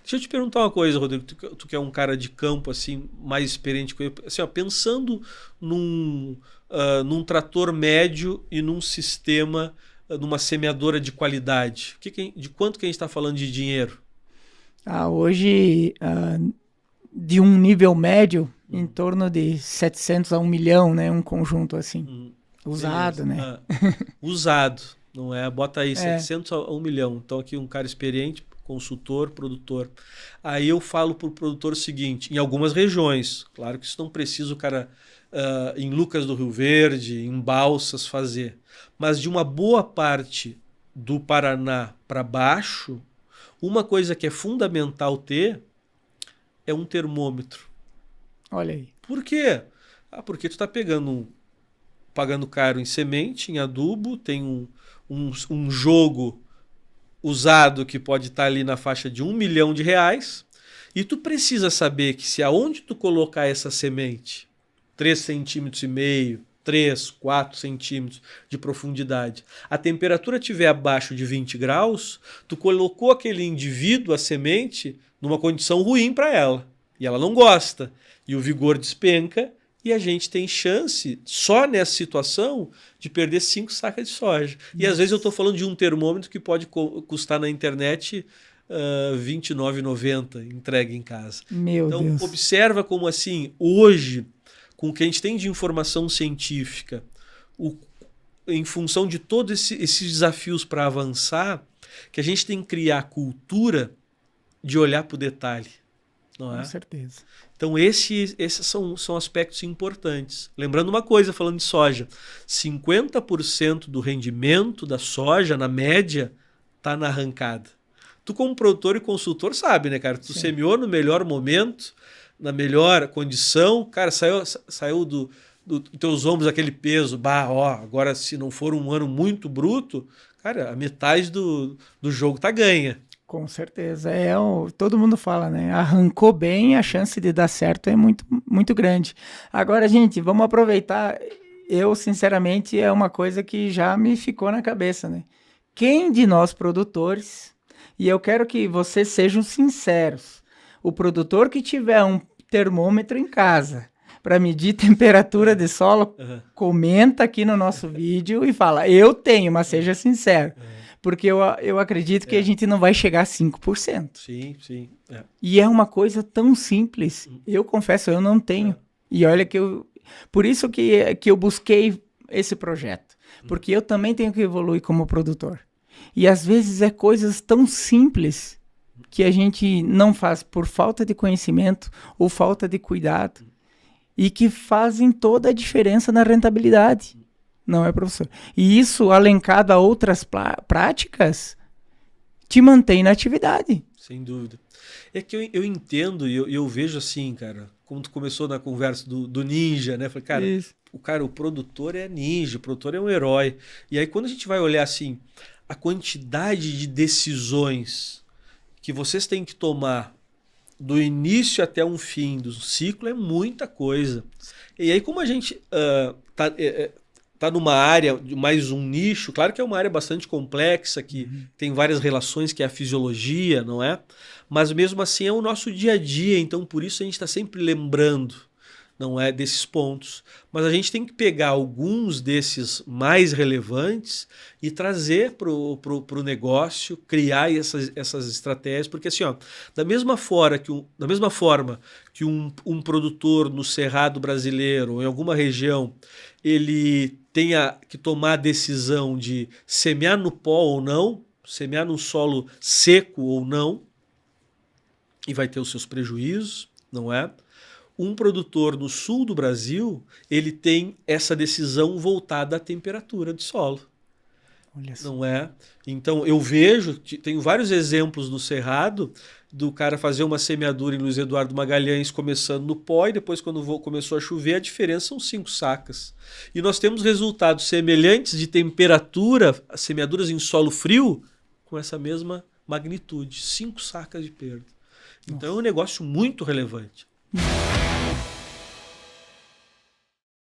Deixa eu te perguntar uma coisa, Rodrigo, tu que é um cara de campo assim, mais experiente com ele, assim, ó, pensando num trator médio e num sistema, numa semeadora de qualidade, de quanto que a gente está falando de dinheiro? Hoje, de um nível médio, em torno de 700 a 1 milhão, né? Um conjunto assim, usado, beleza. né? Usado, não é? Bota aí, É. 700 a 1 milhão. Então aqui um cara experiente, consultor, produtor. Aí eu falo para o produtor o seguinte, em algumas regiões, claro que isso não precisa o cara em Lucas do Rio Verde, em Balsas fazer, mas de uma boa parte do Paraná para baixo, uma coisa que é fundamental ter é um termômetro. Olha aí. Por quê? Porque tu está pagando caro em semente, em adubo, tem um jogo usado que pode estar ali na faixa de R$ 1 milhão, e tu precisa saber que se aonde tu colocar essa semente, 3,5 cm, 3, 4 centímetros de profundidade, a temperatura estiver abaixo de 20 graus, tu colocou aquele indivíduo, a semente, numa condição ruim para ela. E ela não gosta. E o vigor despenca e a gente tem chance, só nessa situação, de perder 5 sacas de soja. E às vezes eu estou falando de um termômetro que pode custar na internet R$ 29,90 entregue em casa. Meu então, Deus. observa como assim, hoje, com o que a gente tem de informação científica, em função de todos esses desafios para avançar, que a gente tem que criar a cultura de olhar para o detalhe. Não é? Com certeza. Então esses são aspectos importantes. Lembrando uma coisa, falando de soja, 50% do rendimento da soja, na média, está na arrancada. Tu como produtor e consultor sabe, né, cara? Tu Sim. semeou no melhor momento, na melhor condição, cara, saiu dos teus ombros aquele peso, agora se não for um ano muito bruto, cara, a metade do jogo tá ganha. Com certeza. Todo mundo fala, né? Arrancou bem, a chance de dar certo é muito, muito grande. Agora, gente, vamos aproveitar. Eu, sinceramente, é uma coisa que já me ficou na cabeça, né? Quem de nós produtores, e eu quero que vocês sejam sinceros, o produtor que tiver um termômetro em casa para medir temperatura de solo, comenta aqui no nosso vídeo e fala, eu tenho, mas seja sincero. Porque eu acredito que a gente não vai chegar a 5%. Sim, sim. E é uma coisa tão simples. Eu confesso, eu não tenho. E olha que por isso que eu busquei esse projeto. Porque eu também tenho que evoluir como produtor. E às vezes é coisas tão simples que a gente não faz por falta de conhecimento ou falta de cuidado. E que fazem toda a diferença na rentabilidade. Não é, professor? E isso, alencado a outras práticas, te mantém na atividade. Sem dúvida. É que eu entendo e eu vejo assim, cara, como tu começou na conversa do ninja, né? Falei, cara, o produtor é ninja, o produtor é um herói. E aí quando a gente vai olhar assim, a quantidade de decisões que vocês têm que tomar do início até um fim do ciclo é muita coisa. E aí como a gente tá numa área, mais um nicho, claro que é uma área bastante complexa, que tem várias relações, que é a fisiologia, não é? Mas mesmo assim é o nosso dia a dia, então por isso a gente está sempre lembrando, não é, desses pontos. Mas a gente tem que pegar alguns desses mais relevantes e trazer para o negócio, criar essas estratégias, porque assim, ó, da mesma forma que um produtor no Cerrado brasileiro ou em alguma região, ele tenha que tomar a decisão de semear no pó ou não, semear num solo seco ou não, e vai ter os seus prejuízos, não é? Um produtor no sul do Brasil, ele tem essa decisão voltada à temperatura de solo. Olha só. Não é? Então eu vejo, tenho vários exemplos no Cerrado, do cara fazer uma semeadura em Luiz Eduardo Magalhães começando no pó e depois quando começou a chover a diferença são 5 sacas. E nós temos resultados semelhantes de temperatura, semeaduras em solo frio, com essa mesma magnitude, 5 sacas de perda. Então é um negócio muito relevante.